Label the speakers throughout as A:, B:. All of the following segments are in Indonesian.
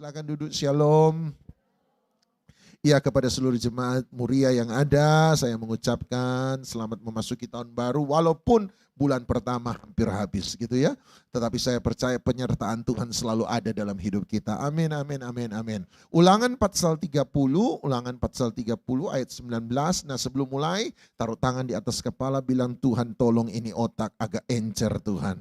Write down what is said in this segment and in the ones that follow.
A: Silakan duduk, shalom. Ya, kepada seluruh jemaat Muria yang ada, saya mengucapkan selamat memasuki tahun baru walaupun bulan pertama hampir habis gitu ya. Tetapi saya percaya penyertaan Tuhan selalu ada dalam hidup kita. Amin, amin, amin, amin. Ulangan pasal 30 ayat 19. Nah, sebelum mulai, taruh tangan di atas kepala, bilang Tuhan tolong ini otak agak encer Tuhan.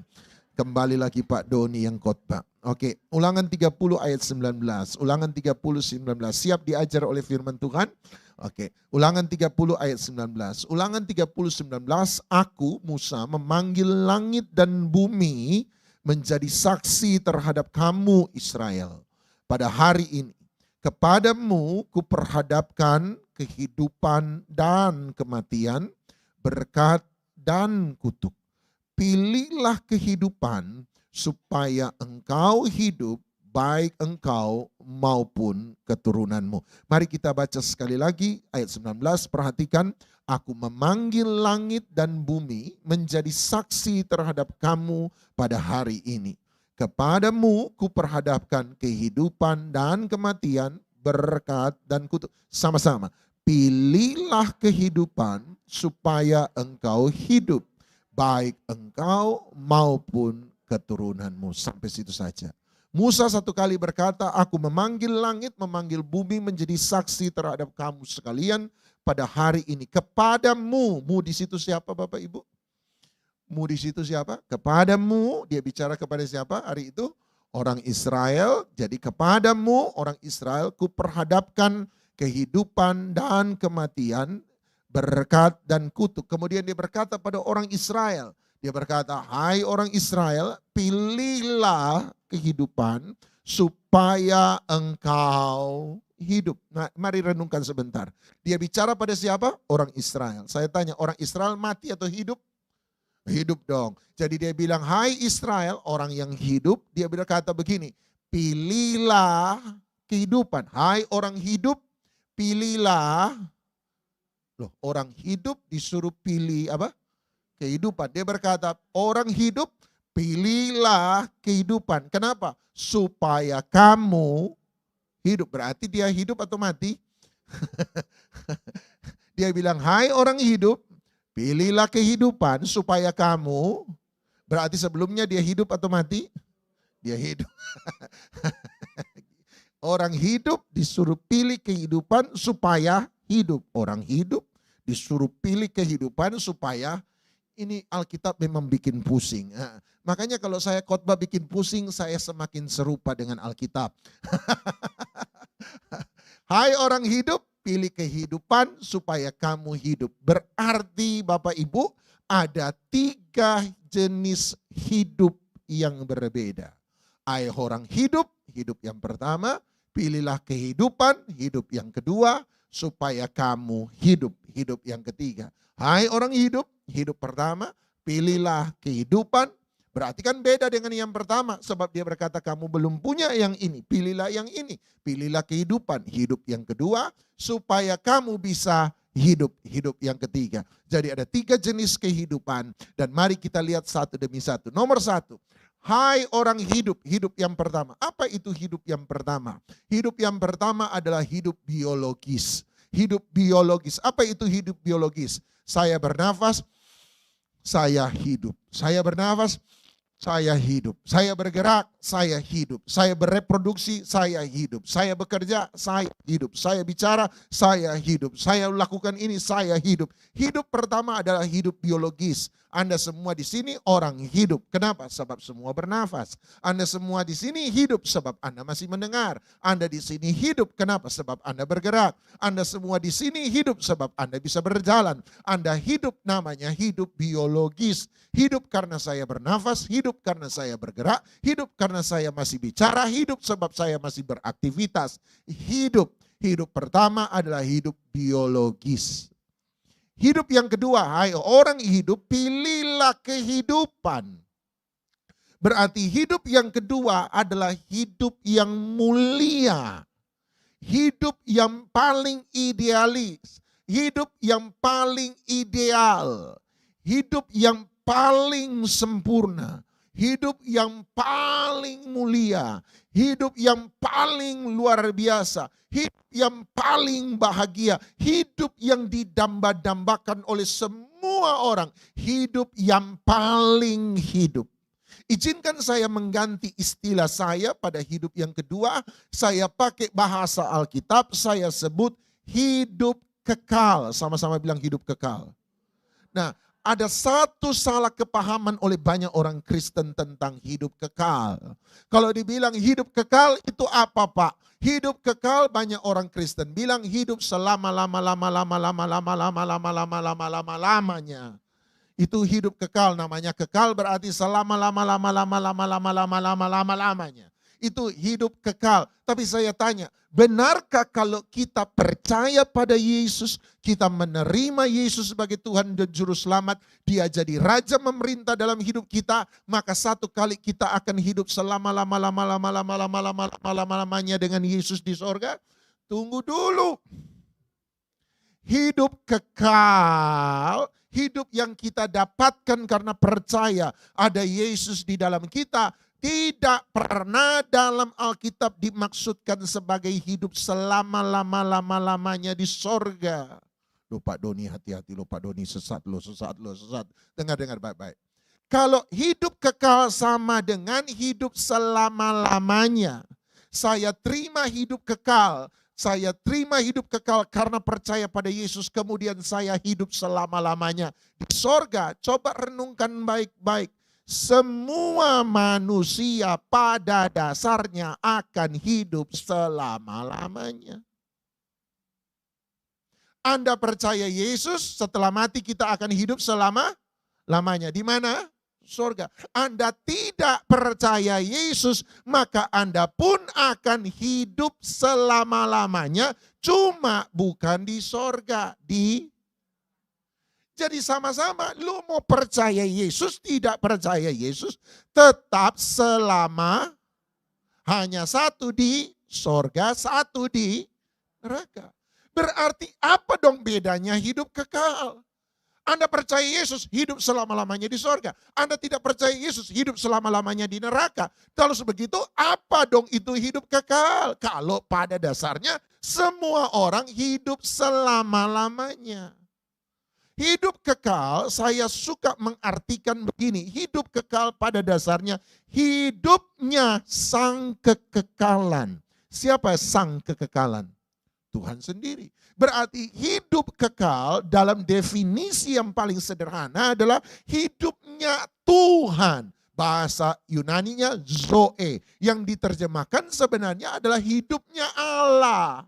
A: Kembali lagi Pak Doni yang khotbah. Oke, Ulangan 30 ayat 19. Ulangan 30 19. Siap diajar oleh firman Tuhan? Oke, Ulangan 30 ayat 19. Ulangan 30 19. Aku Musa memanggil langit dan bumi menjadi saksi terhadap kamu Israel. Pada hari ini kepadamu kuperhadapkan kehidupan dan kematian, berkat dan kutuk. Pilihlah kehidupan supaya engkau hidup, baik engkau maupun keturunanmu. Mari kita baca sekali lagi ayat 19, perhatikan. Aku memanggil langit dan bumi menjadi saksi terhadap kamu pada hari ini. Kepadamu kuperhadapkan kehidupan dan kematian, berkat dan kutuk. Sama-sama, pilihlah kehidupan supaya engkau hidup, baik engkau maupun keturunanmu. Sampai situ saja. Musa satu kali berkata, aku memanggil langit, memanggil bumi menjadi saksi terhadap kamu sekalian pada hari ini. Kepadamu, mu di situ siapa Bapak Ibu? Mu di situ siapa? Kepadamu, dia bicara kepada siapa hari itu? Orang Israel. Jadi kepadamu orang Israel kuperhadapkan kehidupan dan kematian, berkat dan kutuk. Kemudian dia berkata pada orang Israel. Dia berkata, hai orang Israel, pilihlah kehidupan supaya engkau hidup. Nah, mari renungkan sebentar. Dia bicara pada siapa? Orang Israel. Saya tanya, orang Israel mati atau hidup? Hidup dong. Jadi dia bilang, hai Israel, orang yang hidup. Dia berkata begini, pilihlah kehidupan. Hai orang hidup, pilihlah. Loh, orang hidup disuruh pilih apa? Kehidupan. Dia berkata, orang hidup pilihlah kehidupan. Kenapa? Supaya kamu hidup. Berarti dia hidup atau mati? Dia bilang, hai orang hidup, pilihlah kehidupan supaya kamu. Berarti sebelumnya dia hidup atau mati? Dia hidup. Orang hidup disuruh pilih kehidupan supaya hidup. Orang hidup disuruh pilih kehidupan supaya, ini Alkitab memang bikin pusing. Nah, makanya kalau saya khotbah bikin pusing, saya semakin serupa dengan Alkitab. Hai orang hidup, pilih kehidupan supaya kamu hidup. Berarti Bapak Ibu, ada 3 jenis hidup yang berbeda. Hai orang hidup, hidup yang pertama. Pilihlah kehidupan, hidup yang kedua, supaya kamu hidup, hidup yang ketiga. Hai orang hidup, hidup pertama, pilihlah kehidupan. Berarti kan beda dengan yang pertama, sebab dia berkata kamu belum punya yang ini, pilihlah yang ini. Pilihlah kehidupan, hidup yang kedua, supaya kamu bisa hidup, hidup yang ketiga. Jadi ada 3 jenis kehidupan, dan mari kita lihat satu demi satu. Nomor 1. Hai orang hidup, hidup yang pertama. Apa itu hidup yang pertama? Hidup yang pertama adalah hidup biologis. Hidup biologis. Apa itu hidup biologis? Saya bernafas, saya hidup. Saya bernafas, saya hidup. Saya bergerak, saya hidup. Saya bereproduksi, saya hidup. Saya bekerja, saya hidup. Saya bicara, saya hidup. Saya lakukan ini, saya hidup. Hidup pertama adalah hidup biologis. Anda semua di sini orang hidup. Kenapa? Sebab semua bernafas. Anda semua di sini hidup sebab Anda masih mendengar. Anda di sini hidup. Kenapa? Sebab Anda bergerak. Anda semua di sini hidup sebab Anda bisa berjalan. Anda hidup, namanya hidup biologis. Hidup karena saya bernafas, hidup karena saya bergerak, hidup karena saya masih bicara, hidup sebab saya masih beraktivitas. Hidup pertama adalah hidup biologis. Hidup yang kedua, hai orang hidup, pilihlah kehidupan. Berarti hidup yang kedua adalah hidup yang mulia. Hidup yang paling idealis. Hidup yang paling ideal. Hidup yang paling sempurna. hidup yang paling mulia, hidup yang paling luar biasa, hidup yang paling bahagia, hidup yang didamba-dambakan oleh semua orang, hidup yang paling hidup. Izinkan saya mengganti istilah saya pada hidup yang kedua, saya pakai bahasa Alkitab, saya sebut hidup kekal. Sama-sama bilang hidup kekal. Nah, ada satu salah kepahaman oleh banyak orang Kristen tentang hidup kekal. Kalau dibilang hidup kekal itu apa, Pak? Hidup kekal banyak orang Kristen bilang hidup selama-lama-lama-lama-lama-lama-lama-lama-lama-lamanya. Itu hidup kekal, namanya kekal berarti selama-lama-lama-lama-lama-lama-lama-lama-lamanya. Itu hidup kekal. Tapi saya tanya, benarkah kalau kita percaya pada Yesus, kita menerima Yesus sebagai Tuhan dan Juru Selamat, Dia jadi Raja memerintah dalam hidup kita, maka satu kali kita akan hidup selama-lama-lama-lama-lama-lama-lama-lama-lamanya dengan Yesus di sorga? Tunggu dulu. Hidup kekal, hidup yang kita dapatkan karena percaya ada Yesus di dalam kita, tidak pernah dalam Alkitab dimaksudkan sebagai hidup selama-lama-lama-lamanya di sorga. Loh Pak Doni, hati-hati loh Pak Doni, sesat. Dengar baik-baik. Kalau hidup kekal sama dengan hidup selama-lamanya, saya terima hidup kekal. Saya terima hidup kekal karena percaya pada Yesus, kemudian saya hidup selama-lamanya di sorga. Coba renungkan baik-baik. Semua manusia pada dasarnya akan hidup selama-lamanya. Anda percaya Yesus, setelah mati kita akan hidup selama-lamanya. Di mana? Surga. Anda tidak percaya Yesus, maka Anda pun akan hidup selama-lamanya, cuma bukan di surga. Jadi sama-sama, lu mau percaya Yesus, tidak percaya Yesus, tetap selama hanya satu di surga, satu di neraka. Berarti apa dong bedanya hidup kekal? Anda percaya Yesus, hidup selama-lamanya di sorga. Anda tidak percaya Yesus, hidup selama-lamanya di neraka. Kalau sebegitu, apa dong itu hidup kekal? Kalau pada dasarnya, semua orang hidup selama-lamanya. Hidup kekal, saya suka mengartikan begini. Hidup kekal pada dasarnya, hidupnya sang kekekalan. Siapa sang kekekalan? Tuhan sendiri. Berarti hidup kekal dalam definisi yang paling sederhana adalah hidupnya Tuhan. Bahasa Yunaninya zoe, yang diterjemahkan sebenarnya adalah hidupnya Allah.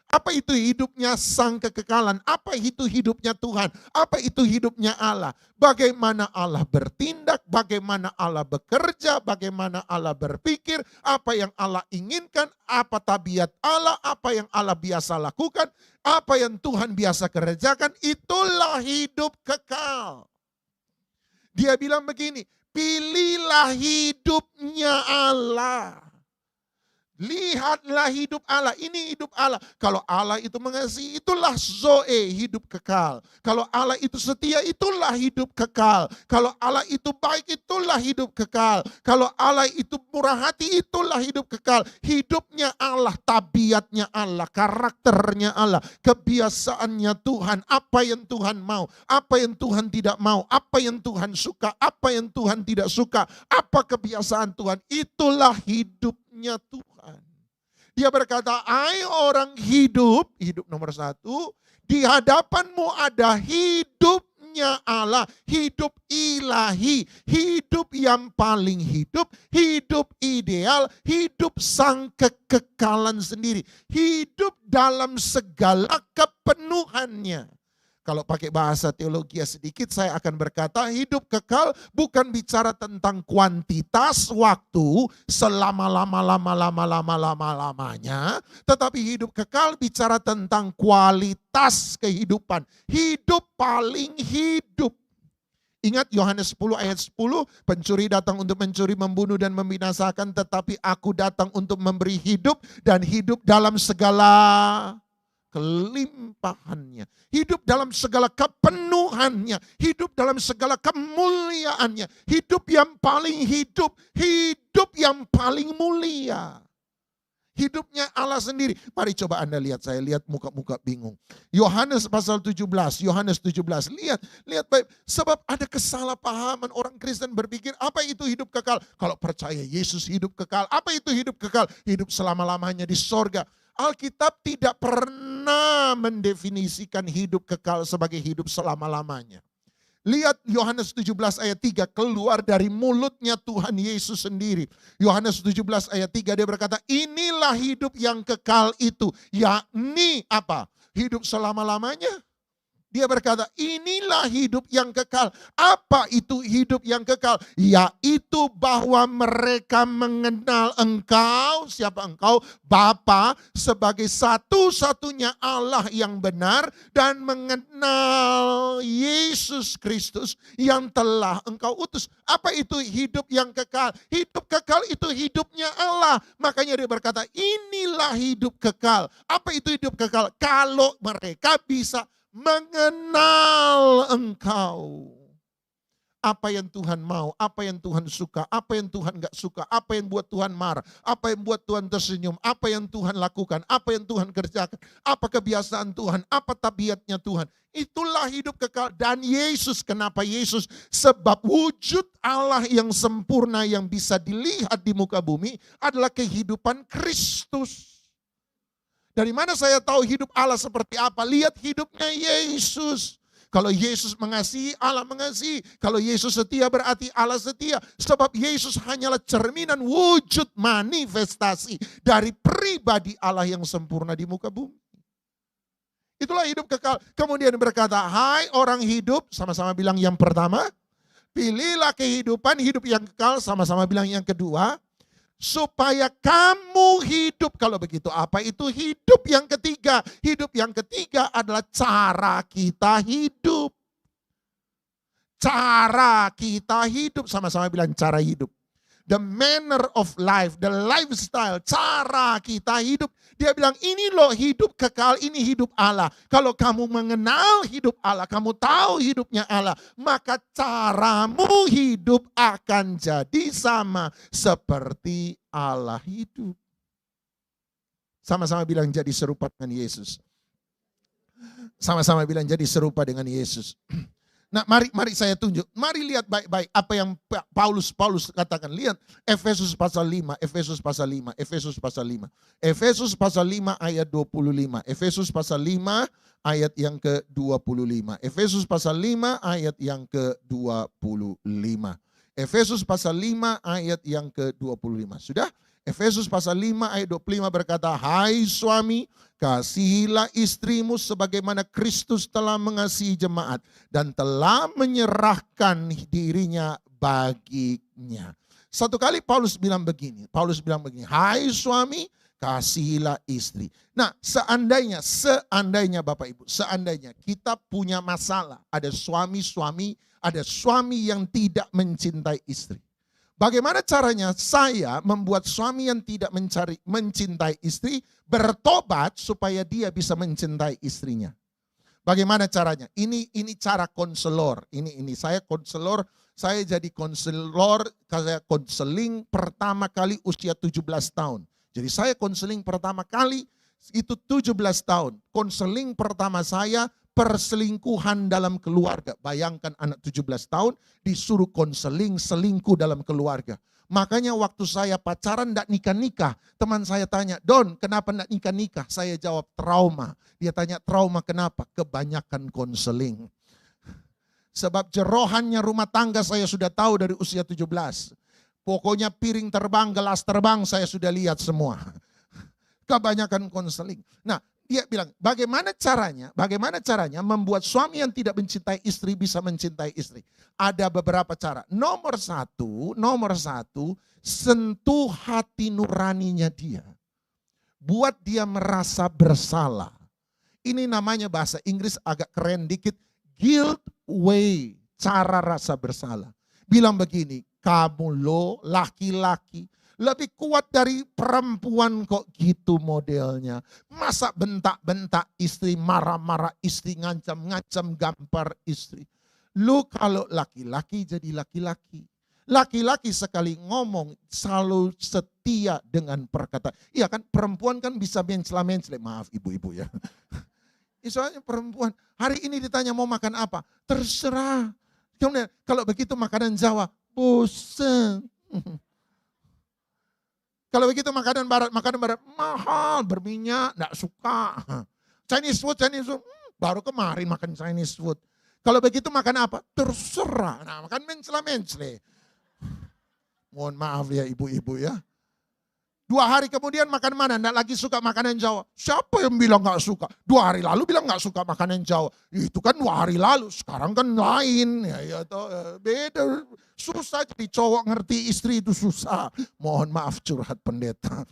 A: Apa itu hidupnya sang kekekalan? Apa itu hidupnya Tuhan? Apa itu hidupnya Allah? Bagaimana Allah bertindak, bagaimana Allah bekerja, bagaimana Allah berpikir, apa yang Allah inginkan, apa tabiat Allah, apa yang Allah biasa lakukan, apa yang Tuhan biasa kerjakan, itulah hidup kekal. Dia bilang begini, pilihlah hidupnya Allah. Lihatlah hidup Allah, ini hidup Allah. Kalau Allah itu mengasihi, itulah zoe, hidup kekal. Kalau Allah itu setia, itulah hidup kekal. Kalau Allah itu baik, itulah hidup kekal. Kalau Allah itu murah hati, itulah hidup kekal. Hidupnya Allah, tabiatnya Allah, karakternya Allah, kebiasaannya Tuhan, apa yang Tuhan mau, apa yang Tuhan tidak mau, apa yang Tuhan suka, apa yang Tuhan tidak suka, apa kebiasaan Tuhan, itulah hidupnya Tuhan. Dia berkata, hai orang hidup, hidup nomor satu, di hadapanmu ada hidupnya Allah, hidup ilahi, hidup yang paling hidup, hidup ideal, hidup sang kekekalan sendiri, hidup dalam segala kepenuhannya. Kalau pakai bahasa teologi sedikit, saya akan berkata hidup kekal bukan bicara tentang kuantitas waktu selama-lama-lama-lama-lama-lama-lamanya. Tetapi hidup kekal bicara tentang kualitas kehidupan. Hidup paling hidup. Ingat Yohanes 10 ayat 10, pencuri datang untuk mencuri, membunuh dan membinasakan, tetapi aku datang untuk memberi hidup dan hidup dalam segala kelimpahannya. Hidup dalam segala kepenuhannya. Hidup dalam segala kemuliaannya. Hidup yang paling hidup. Hidup yang paling mulia. Hidupnya Allah sendiri. Mari coba Anda lihat, saya lihat muka-muka bingung. Yohanes pasal 17, Yohanes 17. Lihat baik. Sebab ada kesalahpahaman orang Kristen berpikir, apa itu hidup kekal? Kalau percaya Yesus hidup kekal, apa itu hidup kekal? Hidup selama-lamanya di sorga. Alkitab tidak pernah mendefinisikan hidup kekal sebagai hidup selama-lamanya. Lihat Yohanes 17 ayat 3, keluar dari mulutnya Tuhan Yesus sendiri. Yohanes 17 ayat 3 dia berkata, inilah hidup yang kekal itu. Yakni apa? Hidup selama-lamanya. Dia berkata, inilah hidup yang kekal. Apa itu hidup yang kekal? Yaitu bahwa mereka mengenal engkau, siapa engkau? Bapa, sebagai satu-satunya Allah yang benar, dan mengenal Yesus Kristus yang telah engkau utus. Apa itu hidup yang kekal? Hidup kekal itu hidupnya Allah. Makanya dia berkata, inilah hidup kekal. Apa itu hidup kekal? Kalau mereka bisa mengenal engkau. Apa yang Tuhan mau, apa yang Tuhan suka, apa yang Tuhan gak suka, apa yang buat Tuhan marah, apa yang buat Tuhan tersenyum, apa yang Tuhan lakukan, apa yang Tuhan kerjakan, apa kebiasaan Tuhan, apa tabiatnya Tuhan. Itulah hidup kekal. Dan Yesus, kenapa Yesus? Sebab wujud Allah yang sempurna yang bisa dilihat di muka bumi adalah kehidupan Kristus. Dari mana saya tahu hidup Allah seperti apa? Lihat hidupnya Yesus. Kalau Yesus mengasihi, Allah mengasihi. Kalau Yesus setia berarti Allah setia. Sebab Yesus hanyalah cerminan wujud manifestasi dari pribadi Allah yang sempurna di muka bumi. Itulah hidup kekal. Kemudian berkata, hai orang hidup, sama-sama bilang yang pertama. Pilihlah kehidupan, hidup yang kekal, sama-sama bilang yang kedua. Supaya kamu hidup. Kalau begitu apa itu hidup yang ketiga? Hidup yang ketiga adalah cara kita hidup. Cara kita hidup. Sama-sama bilang cara hidup. The manner of life, the lifestyle, cara kita hidup. Dia bilang ini loh hidup kekal, ini hidup Allah. Kalau kamu mengenal hidup Allah, kamu tahu hidupnya Allah, maka caramu hidup akan jadi sama seperti Allah hidup. Sama-sama bilang jadi serupa dengan Yesus. Sama-sama bilang jadi serupa dengan Yesus. Nah, mari saya tunjuk. Mari lihat baik-baik apa yang Paulus katakan. Lihat Efesus pasal 5, Efesus pasal 5, Efesus pasal 5. Efesus pasal 5 ayat 25. Efesus pasal 5 ayat yang ke-25. Efesus pasal 5 ayat yang ke-25. Efesus pasal 5 ayat yang ke-25. Sudah? Efesus pasal 5 ayat 25 berkata, hai suami, kasihilah istrimu sebagaimana Kristus telah mengasihi jemaat dan telah menyerahkan dirinya baginya. Satu kali Paulus bilang begini, hai suami, kasihilah istri. Nah, seandainya Bapak Ibu, seandainya kita punya masalah, ada suami yang tidak mencintai istri. Bagaimana caranya saya membuat suami yang tidak mencintai istri bertobat supaya dia bisa mencintai istrinya? Bagaimana caranya? Ini cara konselor. Ini saya konselor. Saya jadi konselor. Saya konseling pertama kali usia 17 tahun. Jadi saya konseling pertama kali itu 17 tahun. Konseling pertama saya perselingkuhan dalam keluarga. Bayangkan anak 17 tahun disuruh konseling selingkuh dalam keluarga. Makanya waktu saya pacaran enggak nikah-nikah. Teman saya tanya, Don kenapa enggak nikah-nikah? Saya jawab trauma. Dia tanya trauma kenapa? Kebanyakan konseling. Sebab jerohannya rumah tangga saya sudah tahu dari usia 17. Pokoknya piring terbang, gelas terbang saya sudah lihat semua. Kebanyakan konseling. Nah, dia bilang, bagaimana caranya membuat suami yang tidak mencintai istri bisa mencintai istri? Ada beberapa cara. Nomor satu, sentuh hati nuraninya dia. Buat dia merasa bersalah. Ini namanya bahasa Inggris agak keren dikit, guilt way, cara rasa bersalah. Bilang begini, kamu lo laki-laki, Lebih kuat dari perempuan kok gitu modelnya. Masa bentak-bentak istri, marah-marah istri, ngancam-ngancam, gampar istri. Lu kalau laki-laki jadi laki-laki. Laki-laki sekali ngomong selalu setia dengan perkataan. Iya kan perempuan kan bisa mencela-mencela. Maaf ibu-ibu ya. Soalnya perempuan hari ini ditanya mau makan apa. Terserah. Kemudian kalau begitu makanan Jawa. Bosen. Kalau begitu makanan barat mahal, berminyak, enggak suka. Chinese food, baru kemarin makan Chinese food. Kalau begitu makan apa? Terserah. Nah, makan mencela-mencela. Mohon maaf ya ibu-ibu ya. 2 hari kemudian makan mana? Nggak lagi suka makanan Jawa. Siapa yang bilang nggak suka? 2 hari lalu bilang nggak suka makanan Jawa. Itu kan 2 hari lalu. Sekarang kan lain. Ya, beda. Susah jadi cowok ngerti istri itu susah. Mohon maaf curhat pendeta.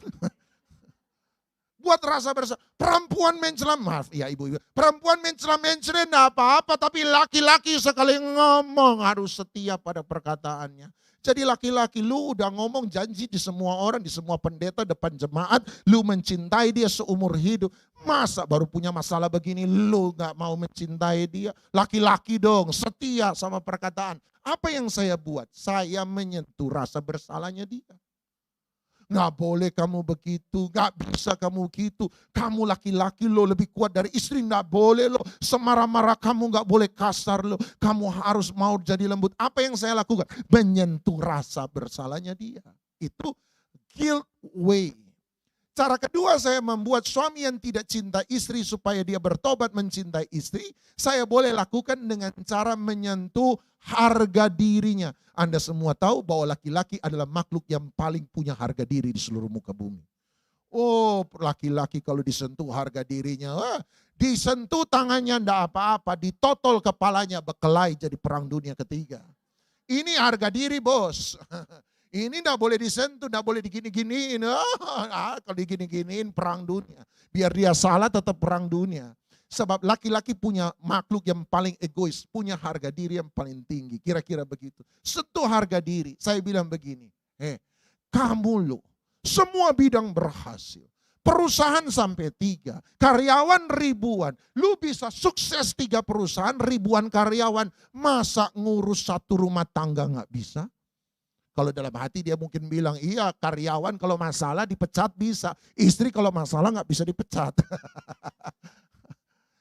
A: Buat rasa bersalah. Perempuan mencela, maaf ya ibu-ibu. Perempuan mencela-mencela enggak apa-apa. Tapi laki-laki sekali ngomong harus setia pada perkataannya. Jadi laki-laki lu udah ngomong janji di semua orang, di semua pendeta, depan jemaat. Lu mencintai dia seumur hidup. Masa baru punya masalah begini lu gak mau mencintai dia? Laki-laki dong, setia sama perkataan. Apa yang saya buat? Saya menyentuh rasa bersalahnya dia. Nggak boleh kamu begitu, nggak bisa kamu gitu. Kamu laki-laki lo lebih kuat dari istri, nggak boleh lo. Semarah-marah kamu nggak boleh kasar lo. Kamu harus mau jadi lembut. Apa yang saya lakukan? Menyentuh rasa bersalahnya dia. Itu guilt way. Cara kedua saya membuat suami yang tidak cinta istri supaya dia bertobat mencintai istri. Saya boleh lakukan dengan cara menyentuh harga dirinya. Anda semua tahu bahwa laki-laki adalah makhluk yang paling punya harga diri di seluruh muka bumi. Oh laki-laki kalau disentuh harga dirinya. Disentuh tangannya enggak apa-apa. Ditotol kepalanya berkelahi jadi perang dunia ketiga. Ini harga diri bos. Ini enggak boleh disentuh, enggak boleh digini-giniin. Kalau digini-giniin perang dunia. Biar dia salah tetap perang dunia. Sebab laki-laki punya makhluk yang paling egois, punya harga diri yang paling tinggi. Kira-kira begitu. Sentuh harga diri. Saya bilang begini, kamu lo, semua bidang berhasil. Perusahaan sampai 3, karyawan ribuan. Lu bisa sukses 3 perusahaan, ribuan karyawan. Masa ngurus 1 rumah tangga gak bisa? Kalau dalam hati dia mungkin bilang, iya karyawan kalau masalah dipecat bisa. Istri kalau masalah gak bisa dipecat.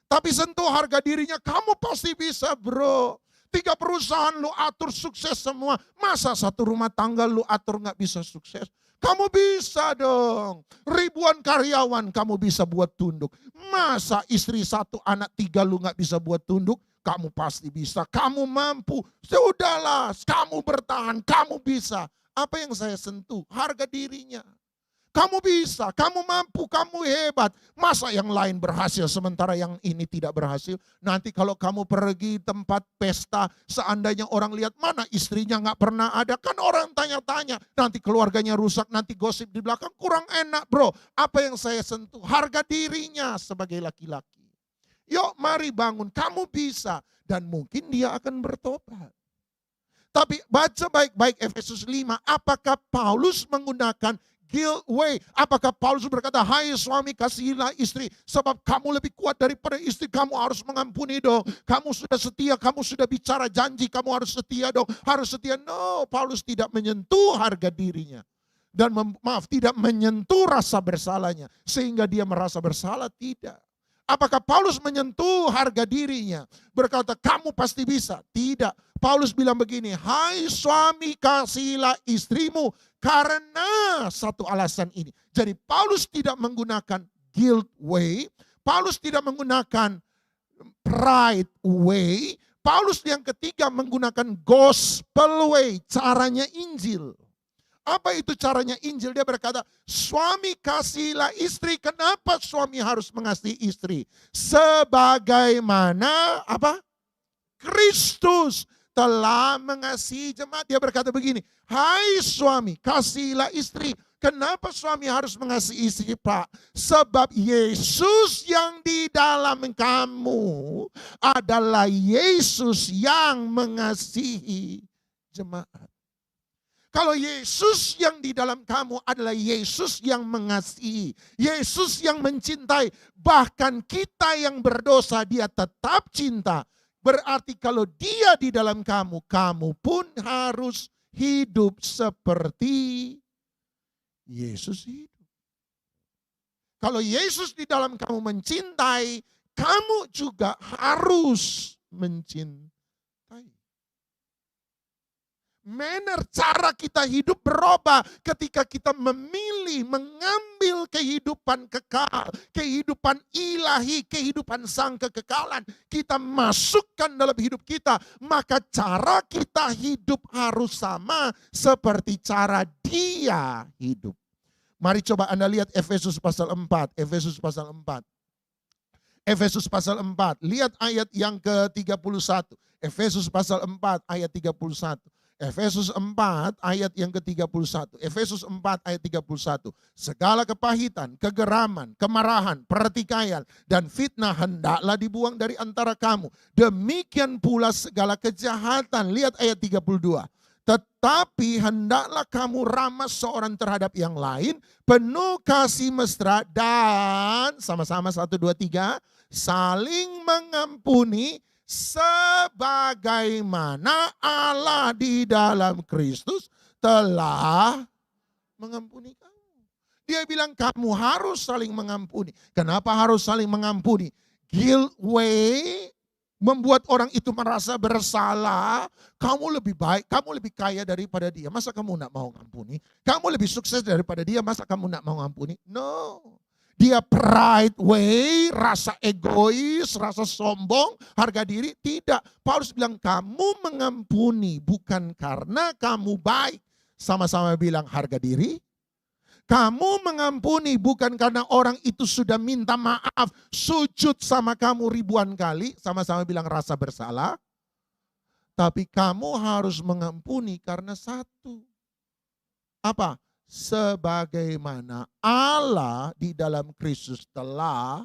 A: Tapi sentuh harga dirinya, kamu pasti bisa bro. 3 perusahaan lu atur sukses semua. Masa 1 rumah tangga lu atur gak bisa sukses? Kamu bisa dong. Ribuan karyawan kamu bisa buat tunduk. Masa istri 1, anak 3 lu gak bisa buat tunduk? Kamu pasti bisa. Kamu mampu. Sudahlah, kamu bertahan, kamu bisa. Apa yang saya sentuh? Harga dirinya. Kamu bisa, kamu mampu, kamu hebat. Masa yang lain berhasil sementara yang ini tidak berhasil? Nanti kalau kamu pergi tempat pesta, seandainya orang lihat mana istrinya gak pernah ada. Kan orang tanya-tanya, nanti keluarganya rusak, nanti gosip di belakang. Kurang enak bro. Apa yang saya sentuh? Harga dirinya sebagai laki-laki. Yuk mari bangun, kamu bisa. Dan mungkin dia akan bertobat. Tapi baca baik-baik Efesus 5. Apakah Paulus menggunakan guilt way? Apakah Paulus berkata, hai suami kasihilah istri, sebab kamu lebih kuat daripada istri, kamu harus mengampuni dong. Kamu sudah setia, kamu sudah bicara janji, kamu harus setia dong. Harus setia. No, Paulus tidak menyentuh harga dirinya. Dan tidak menyentuh rasa bersalahnya. Sehingga dia merasa bersalah, tidak. Apakah Paulus menyentuh harga dirinya? Berkata, kamu pasti bisa. Tidak. Paulus bilang begini, hai suami kasihilah istrimu karena satu alasan ini. Jadi Paulus tidak menggunakan guilt way. Paulus tidak menggunakan pride way. Paulus yang ketiga menggunakan gospel way. Caranya Injil. Apa itu caranya Injil? Dia berkata, suami kasihilah istri. Kenapa suami harus mengasihi istri? Sebagaimana apa? Kristus telah mengasihi jemaat. Dia berkata begini, hai suami kasihilah istri. Kenapa suami harus mengasihi istri Pak? Sebab Yesus yang di dalam kamu adalah Yesus yang mengasihi jemaat. Kalau Yesus yang di dalam kamu adalah Yesus yang mengasihi, Yesus yang mencintai, bahkan kita yang berdosa dia tetap cinta. Berarti kalau dia di dalam kamu, kamu pun harus hidup seperti Yesus hidup. Kalau Yesus di dalam kamu mencintai, kamu juga harus mencintai. Manner cara kita hidup berubah ketika kita memilih mengambil kehidupan kekal, kehidupan ilahi, kehidupan sang kekekalan. Kita masukkan dalam hidup kita, maka cara kita hidup harus sama seperti cara dia hidup. Mari coba Anda lihat Efesus pasal 4, Efesus pasal 4. Efesus pasal 4, lihat ayat yang ke-31. Efesus pasal 4 ayat 31. Efesus 4 ayat yang ke-31. Efesus 4 ayat 31. Segala kepahitan, kegeraman, kemarahan, pertikaian, dan fitnah hendaklah dibuang dari antara kamu. Demikian pula segala kejahatan. Lihat ayat 32. Tetapi hendaklah kamu ramah seorang terhadap yang lain, penuh kasih mesra dan sama-sama 1, 2, 3, saling mengampuni sebagaimana Allah di dalam Kristus telah mengampuni kamu. Dia bilang kamu harus saling mengampuni. Kenapa harus saling mengampuni? Guilt way membuat orang itu merasa bersalah. Kamu lebih baik, kamu lebih kaya daripada dia. Masa kamu tidak mau mengampuni? Kamu lebih sukses daripada dia. Masa kamu tidak mau mengampuni? No. Dia pride way, rasa egois, rasa sombong, harga diri. Tidak. Paulus bilang kamu mengampuni bukan karena kamu baik. Sama-sama bilang harga diri. Kamu mengampuni bukan karena orang itu sudah minta maaf, sujud sama kamu ribuan kali, sama-sama bilang rasa bersalah. Tapi kamu harus mengampuni karena satu. Apa? Sebagaimana Allah di dalam Kristus telah.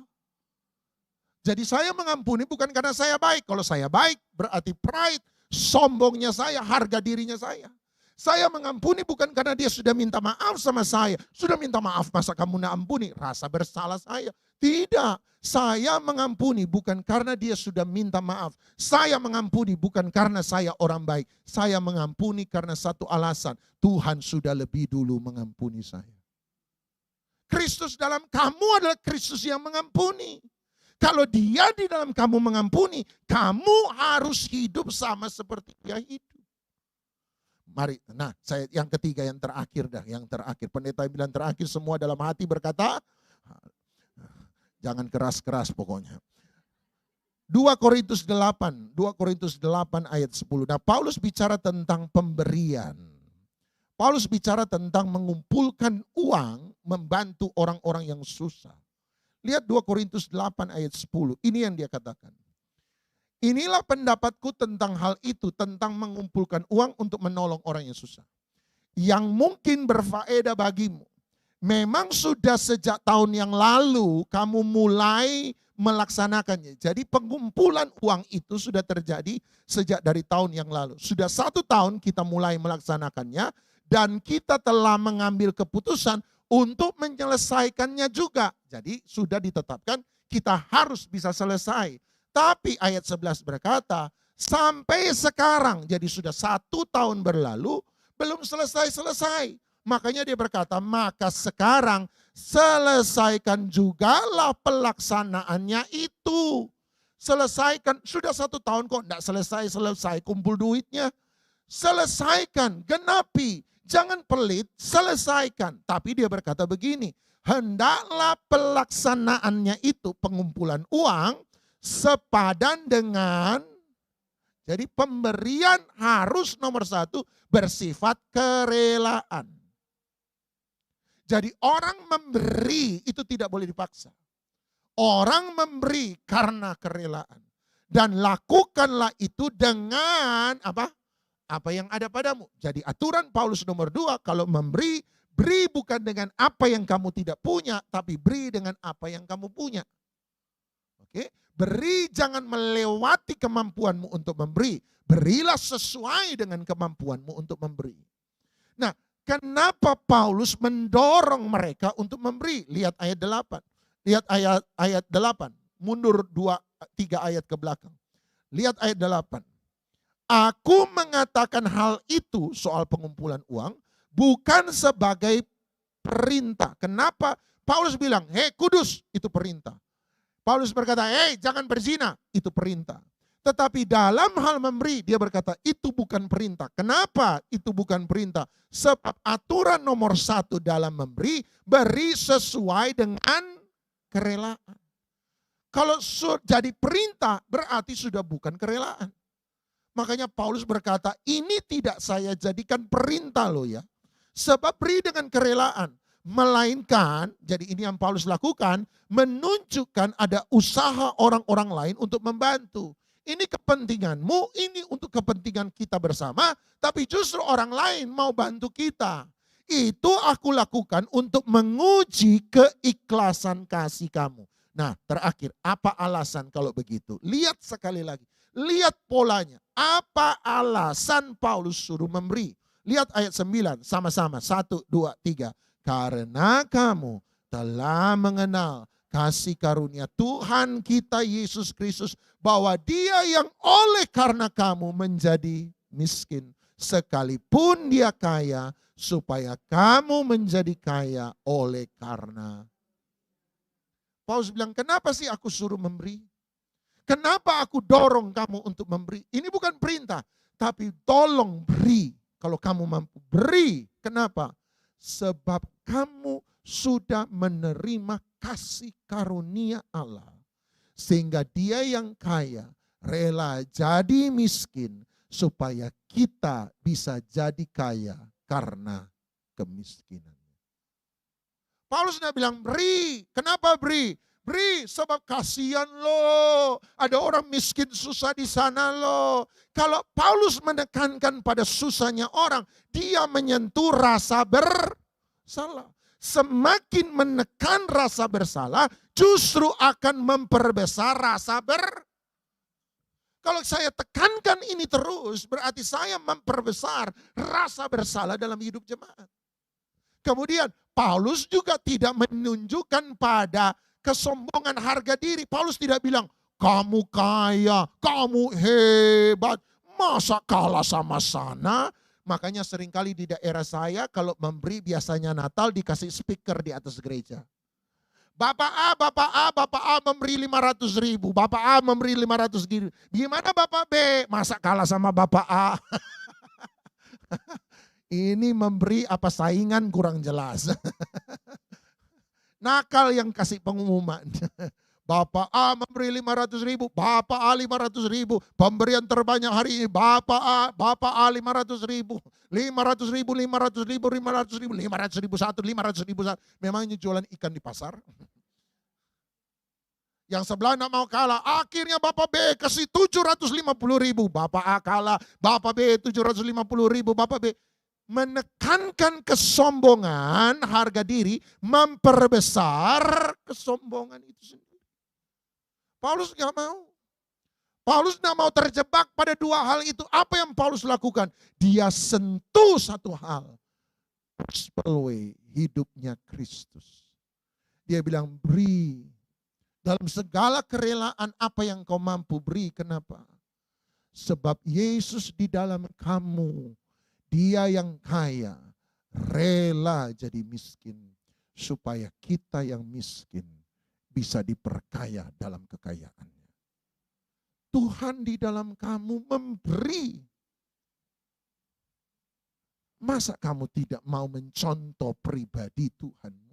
A: Jadi saya mengampuni bukan karena saya baik. Kalau saya baik berarti pride, sombongnya saya, harga dirinya saya. Saya mengampuni bukan karena dia sudah minta maaf sama saya. Sudah minta maaf, masa kamu nak ampuni? Rasa bersalah saya. Tidak, saya mengampuni bukan karena dia sudah minta maaf. Saya mengampuni bukan karena saya orang baik. Saya mengampuni karena satu alasan. Tuhan sudah lebih dulu mengampuni saya. Kristus dalam kamu adalah Kristus yang mengampuni. Kalau dia di dalam kamu mengampuni, kamu harus hidup sama seperti dia hidup. Mari, nah saya yang ketiga, yang terakhir dah, yang terakhir. Pendeta bilang terakhir, semua dalam hati berkata, jangan keras-keras pokoknya. 2 Korintus 8 ayat 10. Nah Paulus bicara tentang pemberian. Paulus bicara tentang mengumpulkan uang, membantu orang-orang yang susah. Lihat 2 Korintus 8 ayat 10, ini yang dia katakan. Inilah pendapatku tentang hal itu, tentang mengumpulkan uang untuk menolong orang yang susah. Yang mungkin berfaedah bagimu. Memang sudah sejak tahun yang lalu kamu mulai melaksanakannya. Jadi pengumpulan uang itu sudah terjadi sejak dari tahun yang lalu. Sudah 1 tahun kita mulai melaksanakannya dan kita telah mengambil keputusan untuk menyelesaikannya juga. Jadi sudah ditetapkan kita harus bisa selesai. Tapi ayat 11 berkata, sampai sekarang, jadi sudah 1 tahun berlalu, belum selesai-selesai. Makanya dia berkata, maka sekarang selesaikan jugalah pelaksanaannya itu. Selesaikan, sudah 1 tahun kok tidak selesai-selesai, kumpul duitnya. Selesaikan, genapi, jangan pelit, selesaikan. Tapi dia berkata begini, hendaklah pelaksanaannya itu, pengumpulan uang, sepadan dengan, jadi pemberian harus nomor 1 bersifat kerelaan. Jadi orang memberi itu tidak boleh dipaksa. Orang memberi karena kerelaan. Dan lakukanlah itu dengan apa? Apa yang ada padamu. Jadi aturan Paulus nomor 2, kalau memberi, beri bukan dengan apa yang kamu tidak punya, tapi beri dengan apa yang kamu punya. Oke? Beri jangan melewati kemampuanmu untuk memberi. Berilah sesuai dengan kemampuanmu untuk memberi. Nah, kenapa Paulus mendorong mereka untuk memberi? Lihat ayat 8. Lihat ayat 8. Mundur 3 ayat ke belakang. Lihat ayat 8. Aku mengatakan hal itu soal pengumpulan uang bukan sebagai perintah. Kenapa? Paulus bilang, hei kudus, itu perintah. Paulus berkata, hei jangan berzina, itu perintah. Tetapi dalam hal memberi, dia berkata, itu bukan perintah. Kenapa itu bukan perintah? Sebab aturan nomor 1 dalam memberi, beri sesuai dengan kerelaan. Kalau jadi perintah, berarti sudah bukan kerelaan. Makanya Paulus berkata, ini tidak saya jadikan perintah loh ya. Sebab beri dengan kerelaan. Melainkan, jadi ini yang Paulus lakukan, menunjukkan ada usaha orang-orang lain untuk membantu. Ini kepentinganmu, ini untuk kepentingan kita bersama, tapi justru orang lain mau bantu kita. Itu aku lakukan untuk menguji keikhlasan kasih kamu. Nah, terakhir, apa alasan kalau begitu? Lihat sekali lagi. Lihat polanya. Apa alasan Paulus suruh memberi? Lihat ayat 9 sama-sama. 1, 2, 3. Karena kamu telah mengenal kasih karunia Tuhan kita Yesus Kristus. Bahwa dia yang oleh karena kamu menjadi miskin. Sekalipun dia kaya. Supaya kamu menjadi kaya oleh karena. Paulus bilang, kenapa sih aku suruh memberi? Kenapa aku dorong kamu untuk memberi? Ini bukan perintah, tapi tolong beri. Kalau kamu mampu beri. Kenapa? Sebab kamu sudah menerima kasih karunia Allah. Sehingga dia yang kaya rela jadi miskin. Supaya kita bisa jadi kaya karena kemiskinan. Paulus sudah bilang beri. Kenapa beri? Beri sebab kasihan lo. Ada orang miskin susah di sana lo. Kalau Paulus menekankan pada susahnya orang, dia menyentuh rasa bersalah. Semakin menekan rasa bersalah, justru akan memperbesar rasa Kalau saya tekankan ini terus, berarti saya memperbesar rasa bersalah dalam hidup jemaat. Kemudian Paulus juga tidak menunjukkan pada kesombongan harga diri. Paulus tidak bilang, kamu kaya, kamu hebat, masa kalah sama sana? Makanya seringkali di daerah saya kalau memberi biasanya Natal dikasih speaker di atas gereja. Bapak A memberi 500.000, Bapak A memberi 500.000. Gimana Bapak B? Masa kalah sama Bapak A? Ini memberi apa saingan kurang jelas. Nakal yang kasih pengumuman. Bapak A memberi 500.000, Bapak A 500.000. Pemberian terbanyak hari ini Bapak A 500.000. 500.000, 500.000, 500.000, 500.000 satu. Memang ini jualan ikan di pasar. Yang sebelah tidak mau kalah. Akhirnya Bapak B kasih 750.000. Bapak A kalah. Bapak B 750.000. Bapak B. Menekankan kesombongan harga diri. Memperbesar kesombongan itu sendiri. Paulus nggak mau. Paulus nggak mau terjebak pada dua hal itu. Apa yang Paulus lakukan? Dia sentuh satu hal. Gospel hidupnya Kristus. Dia bilang beri. Dalam segala kerelaan apa yang kau mampu beri. Kenapa? Sebab Yesus di dalam kamu. Dia yang kaya. Rela jadi miskin. Supaya kita yang miskin bisa diperkaya dalam kekayaannya. Tuhan di dalam kamu memberi. Masa kamu tidak mau mencontoh pribadi Tuhanmu?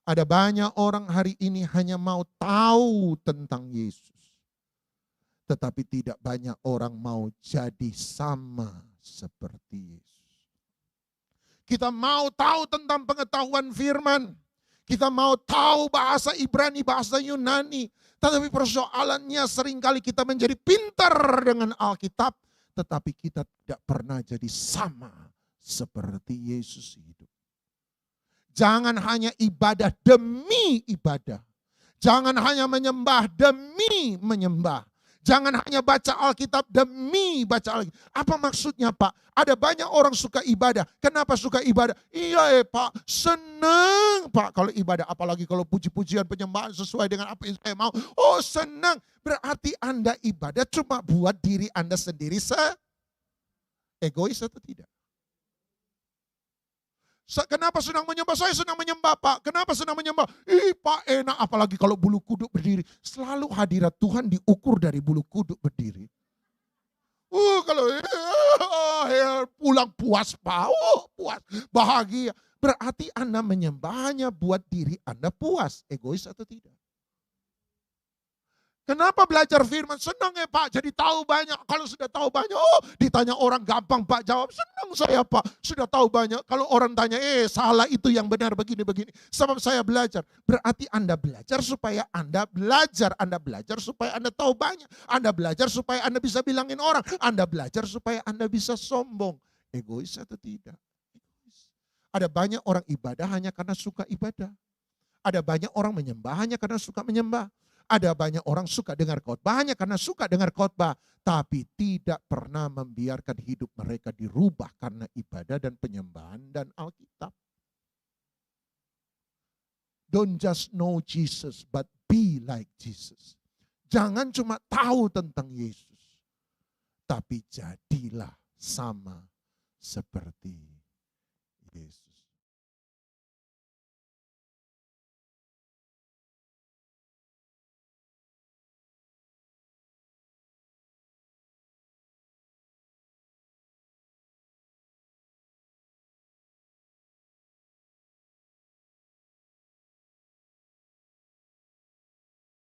A: Ada banyak orang hari ini hanya mau tahu tentang Yesus. Tetapi tidak banyak orang mau jadi sama seperti Yesus. Kita mau tahu tentang pengetahuan firman. Kita mau tahu bahasa Ibrani, bahasa Yunani. Tetapi persoalannya seringkali kita menjadi pintar dengan Alkitab. Tetapi kita tidak pernah jadi sama seperti Yesus hidup. Jangan hanya ibadah demi ibadah. Jangan hanya menyembah demi menyembah. Jangan hanya baca Alkitab demi baca Alkitab. Apa maksudnya Pak? Ada banyak orang suka ibadah. Kenapa suka ibadah? Iya Pak, senang Pak kalau ibadah. Apalagi kalau puji-pujian penyembahan sesuai dengan apa yang saya mau. Oh senang. Berarti Anda ibadah cuma buat diri Anda sendiri egois atau tidak? Kenapa senang menyembah? Saya senang menyembah Pak. Kenapa senang menyembah? Ih Pak enak, apalagi kalau bulu kuduk berdiri. Selalu hadirat Tuhan diukur dari bulu kuduk berdiri. Kalau pulang puas Pak, puas, bahagia. Berarti Anda menyembahnya buat diri Anda puas. Egois atau tidak? Kenapa belajar firman? Senang ya Pak, jadi tahu banyak. Kalau sudah tahu banyak, ditanya orang gampang Pak jawab. Senang saya Pak, sudah tahu banyak. Kalau orang tanya, salah itu yang benar begini-begini. Sebab saya belajar. Berarti Anda belajar supaya Anda belajar. Anda belajar supaya Anda tahu banyak. Anda belajar supaya Anda bisa bilangin orang. Anda belajar supaya Anda bisa sombong. Egois atau tidak? Egois. Ada banyak orang ibadah hanya karena suka ibadah. Ada banyak orang menyembah hanya karena suka menyembah. Ada banyak orang suka dengar khotbah hanya karena suka dengar khotbah, tapi tidak pernah membiarkan hidup mereka dirubah karena ibadah dan penyembahan dan Alkitab. Don't just know Jesus, but be like Jesus. Jangan cuma tahu tentang Yesus, tapi jadilah sama seperti Yesus.